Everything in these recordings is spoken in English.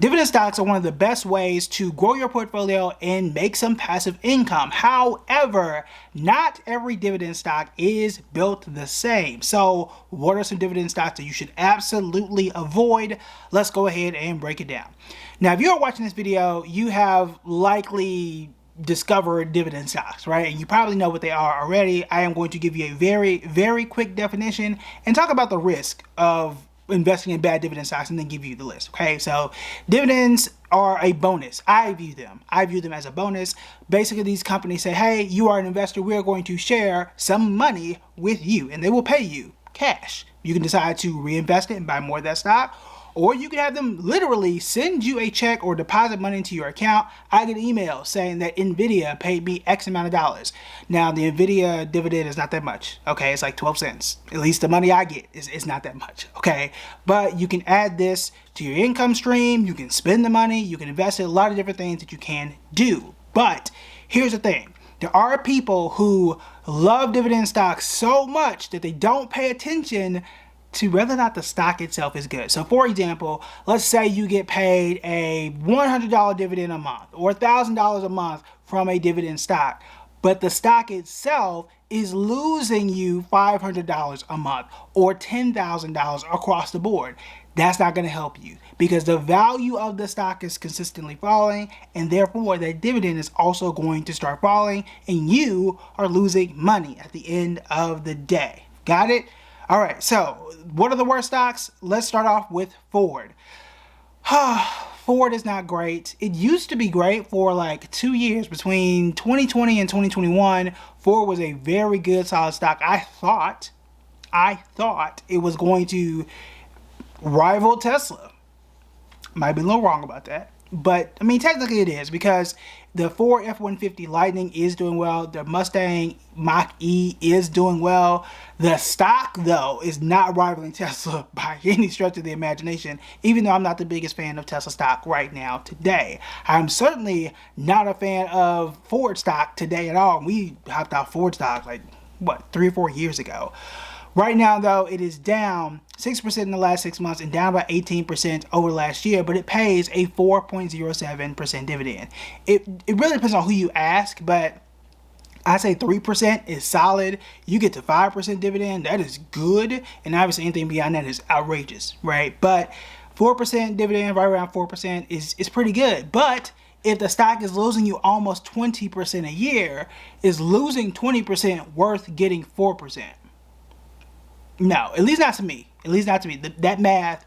Dividend stocks are one of the best ways to grow your portfolio and make some passive income. However, not every dividend stock is built the same. So what are some dividend stocks that you should absolutely avoid? Let's go ahead and break it down. Now, if you're watching this video, you have likely discovered dividend stocks, right? And you probably know what they are already. I am going to give you a very quick definition and talk about the risk of investing in bad dividend stocks and then give you the list. Okay, so dividends are a bonus. I view them as a bonus. Basically, these companies say, hey, you are an investor, we're going to share some money with you, and they will pay you cash. You can decide to reinvest it and buy more of that stock, or you can have them literally send you a check or deposit money into your account. I get an email saying that NVIDIA paid me X amount of dollars. Now, the NVIDIA dividend is not that much, okay? It's like 12 cents. At least the money I get is not that much, okay? But you can add this to your income stream. You can spend the money. You can invest in a lot of different things that you can do. But here's the thing. There are people who love dividend stocks so much that they don't pay attention to whether or not the stock itself is good. So for example, let's say you get paid a $100 dividend a month or $1,000 a month from a dividend stock, but the stock itself is losing you $500 a month or $10,000 across the board. That's not going to help you because the value of the stock is consistently falling, and therefore that dividend is also going to start falling, and you are losing money at the end of the day. Got it? All right, so what are the worst stocks? Let's start off with Ford. Ford is not great. It used to be great for like 2 years. Between 2020 and 2021, Ford was a very good, solid stock. I thought it was going to rival Tesla. Might be a little wrong about that. But, I mean, technically it is because the Ford F-150 Lightning is doing well. The Mustang Mach-E is doing well. The stock, though, is not rivaling Tesla by any stretch of the imagination, even though I'm not the biggest fan of Tesla stock right now today. I'm certainly not a fan of Ford stock today at all. We hopped out Ford stock like, 3 or 4 years ago. Right now, though, it is down 6% in the last 6 months and down by 18% over last year, but it pays a 4.07% dividend. It really depends on who you ask, but I say 3% is solid. You get to 5% dividend, that is good, and obviously anything beyond that is outrageous, right? But 4% dividend, right around 4% is pretty good. But if the stock is losing you almost 20% a year, is losing 20% worth getting 4%? No, at least not to me. That math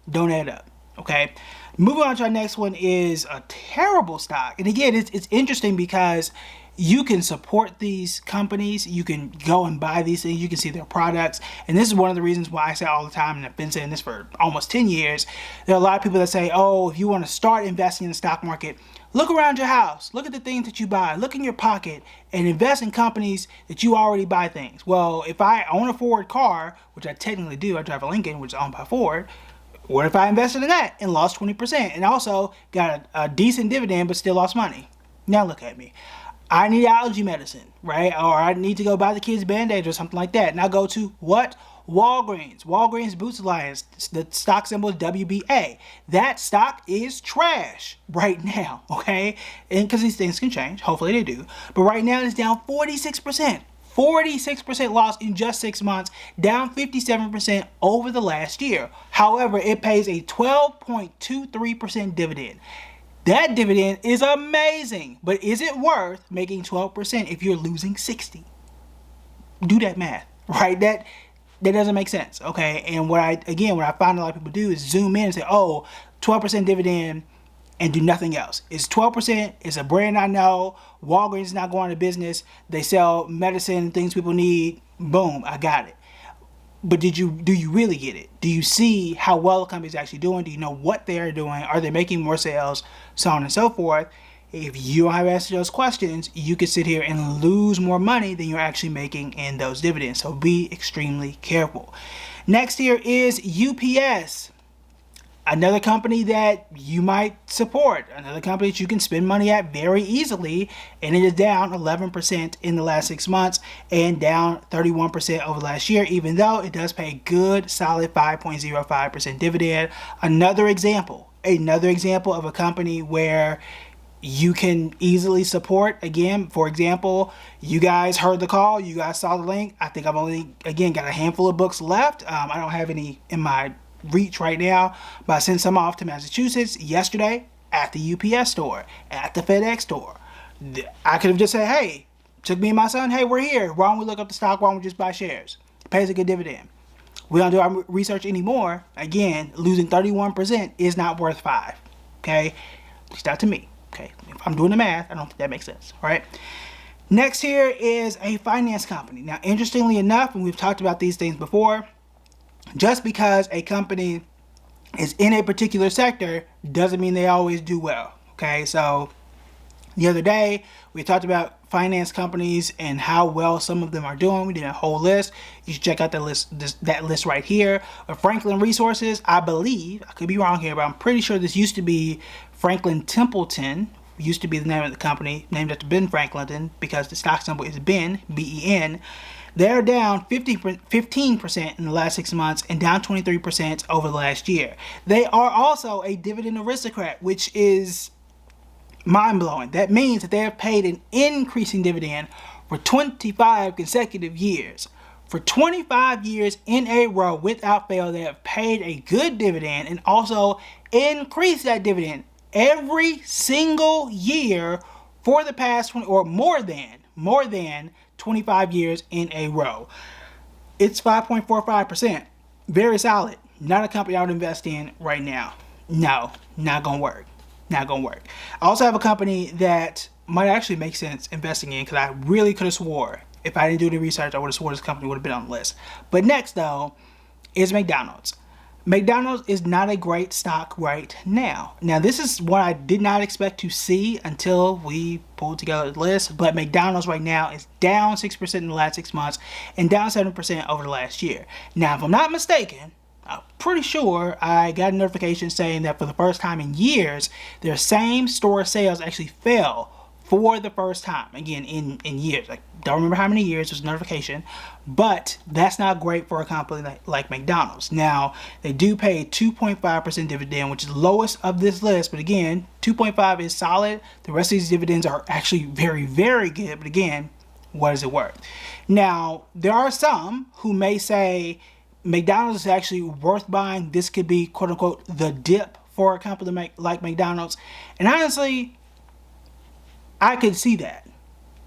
don't add up, okay? Moving on to our next one is a terrible stock. And again, it's interesting because you can support these companies. You can go and buy these things. You can see their products. And this is one of the reasons why I say all the time, and I've been saying this for almost 10 years, there are a lot of people that say, oh, if you want to start investing in the stock market, look around your house. Look at the things that you buy. Look in your pocket and invest in companies that you already buy things. Well, if I own a Ford car, which I technically do, I drive a Lincoln, which is owned by Ford, what if I invested in that and lost 20% and also got a decent dividend but still lost money? Now look at me. I need allergy medicine, right? Or I need to go buy the kids Band-Aids or something like that. And I go to what? Walgreens Boots Alliance, the stock symbol is WBA. That stock is trash right now, okay? And because these things can change, hopefully they do. But right now it's down 46%. 46% loss in just 6 months, down 57% over the last year. However, it pays a 12.23% dividend. That dividend is amazing, but is it worth making 12% if you're losing 60? Do that math, right? That doesn't make sense, okay? And what I find a lot of people do is zoom in and say, oh, 12% dividend and do nothing else. It's 12%, it's a brand I know, Walgreens is not going out of business, they sell medicine, things people need, boom, I got it. But do you really get it? Do you see how well the company's actually doing? Do you know what they are doing? Are they making more sales? So on and so forth. If you don't have answers to those questions, you could sit here and lose more money than you're actually making in those dividends. So be extremely careful. Next here is UPS. Another company that you might support, another company that you can spend money at very easily, and it is down 11% in the last 6 months and down 31% over last year, even though it does pay a good solid 5.05% dividend. Another example, another example of a company where you can easily support. Again, for example, you guys heard the call, you guys saw the link. I think I've only, again, got a handful of books left. I don't have any in my reach right now, but I sent some off to Massachusetts yesterday at the UPS store, at the FedEx store. I could have just said, hey, took me and my son, hey, we're here. Why don't we look up the stock? Why don't we just buy shares? It pays a good dividend. We don't do our research anymore. Again, losing 31% is not worth 5. Okay? At least not to me. Okay? If I'm doing the math, I don't think that makes sense. All right? Next here is a finance company. Now, interestingly enough, and we've talked about these things before, just because a company is in a particular sector doesn't mean they always do well. Okay? So, the other day, we talked about finance companies and how well some of them are doing. We did a whole list. You should check out that list right here. Franklin Resources, I believe, I could be wrong here, but I'm pretty sure this used to be Franklin Templeton. Used to be the name of the company, named after Ben Franklin, because the stock symbol is Ben, B-E-N. They're down 15% in the last 6 months and down 23% over the last year. They are also a dividend aristocrat, which is mind-blowing. That means that they have paid an increasing dividend for 25 consecutive years. For 25 years in a row, without fail, they have paid a good dividend and also increased that dividend every single year for the past 20 or more than 25 years in a row. It's 5.45%. Very solid. Not a company I would invest in right now. No, not gonna work. Not gonna work. I also have a company that might actually make sense investing in, because I really could have swore, if I didn't do any research, I would have swore this company would have been on the list. But next, though, is McDonald's. McDonald's is not a great stock right now. Now, this is what I did not expect to see until we pulled together the list, but McDonald's right now is down 6% in the last 6 months and down 7% over the last year. Now, if I'm not mistaken, I'm pretty sure I got a notification saying that for the first time in years, their same store sales actually fell for the first time. Again, in years. I don't remember how many years, there's a notification, but that's not great for a company like McDonald's. Now, they do pay 2.5% dividend, which is the lowest of this list, but again, 2.5 is solid. The rest of these dividends are actually very, very good, but again, what is it worth? Now, there are some who may say McDonald's is actually worth buying. This could be, quote unquote, the dip for a company like McDonald's. And honestly, I could see that.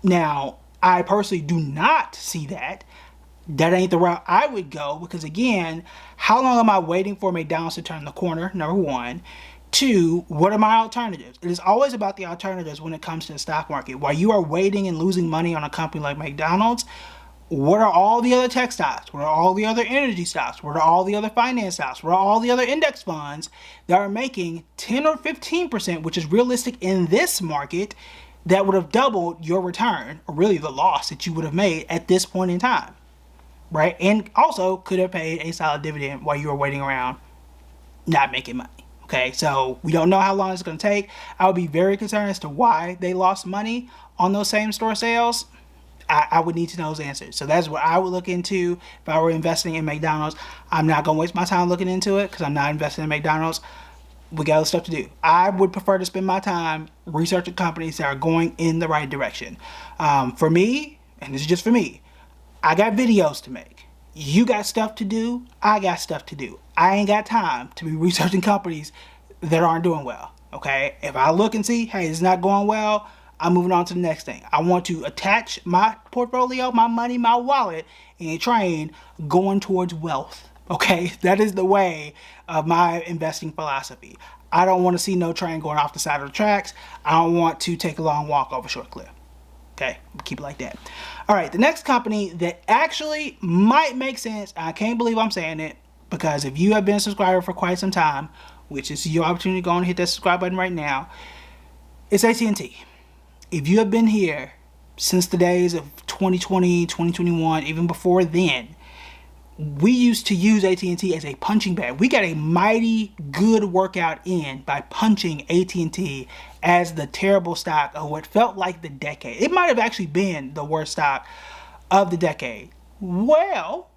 Now, I personally do not see that. That ain't the route I would go, because again, how long am I waiting for McDonald's to turn the corner? Number one. Two, what are my alternatives? It is always about the alternatives when it comes to the stock market. While you are waiting and losing money on a company like McDonald's, what are all the other tech stocks? What are all the other energy stocks? What are all the other finance stocks? What are all the other index funds that are making 10 or 15%, which is realistic in this market, that would have doubled your return, or really the loss that you would have made at this point in time, right? And also could have paid a solid dividend while you were waiting around not making money. Okay, so we don't know how long it's going to take. I would be very concerned as to why they lost money on those same store sales. I would need to know those answers. So that's what I would look into if I were investing in McDonald's. I'm not going to waste my time looking into it, because I'm not investing in McDonald's. We got other stuff to do. I would prefer to spend my time researching companies that are going in the right direction. For me, and this is just for me, I got videos to make. You got stuff to do. I got stuff to do. I ain't got time to be researching companies that aren't doing well. Okay? If I look and see, hey, it's not going well, I'm moving on to the next thing. I want to attach my portfolio, my money, my wallet, in a train going towards wealth. Okay? That is the way of my investing philosophy. I don't want to see no train going off the side of the tracks. I don't want to take a long walk over a short cliff. Okay? Keep it like that. All right. The next company that actually might make sense, I can't believe I'm saying it, because if you have been a subscriber for quite some time, which is your opportunity to go and hit that subscribe button right now, it's AT&T. If you have been here since the days of 2020, 2021, even before then, we used to use AT&T as a punching bag. We got a mighty good workout in by punching AT&T as the terrible stock of what felt like the decade. It might have actually been the worst stock of the decade. Well,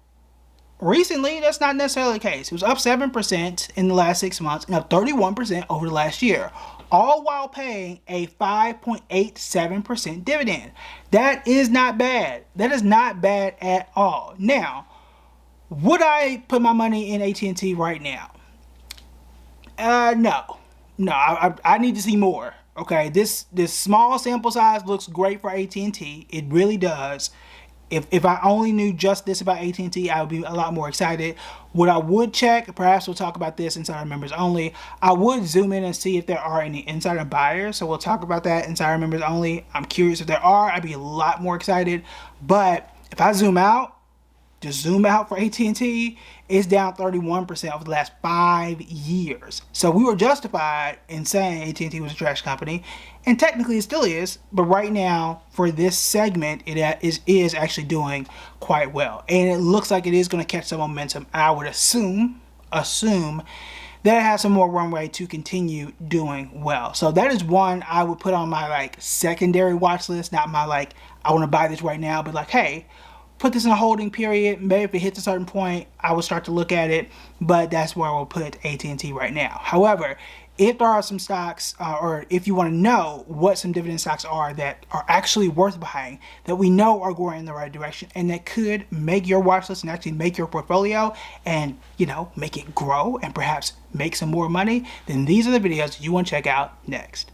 recently, that's not necessarily the case. It was up 7% in the last 6 months and up 31% over the last year, all while paying a 5.87% dividend. That is not bad. That is not bad at all. Now, would I put my money in AT&T right now? No. No, I need to see more. Okay, this small sample size looks great for AT&T. It really does. If I only knew just this about AT&T, I would be a lot more excited. What I would check, perhaps we'll talk about this insider members only, I would zoom in and see if there are any insider buyers. So we'll talk about that insider members only. I'm curious if there are. I'd be a lot more excited. But if I zoom out, just zoom out for AT&T, it's down 31% over the last 5 years. So we were justified in saying AT&T was a trash company, and technically it still is, but right now for this segment it is actually doing quite well, and it looks like it is going to catch some momentum. I would assume that it has some more runway to continue doing well. So that is one I would put on my like secondary watch list, not my like I want to buy this right now, but like, hey, put this in a holding period. Maybe if it hits a certain point, I will start to look at it, but that's where I will put AT&T right now. However, if there are some stocks, or if you want to know what some dividend stocks are that are actually worth buying, that we know are going in the right direction, and that could make your watch list and actually make your portfolio and, you know, make it grow and perhaps make some more money, then these are the videos you want to check out next.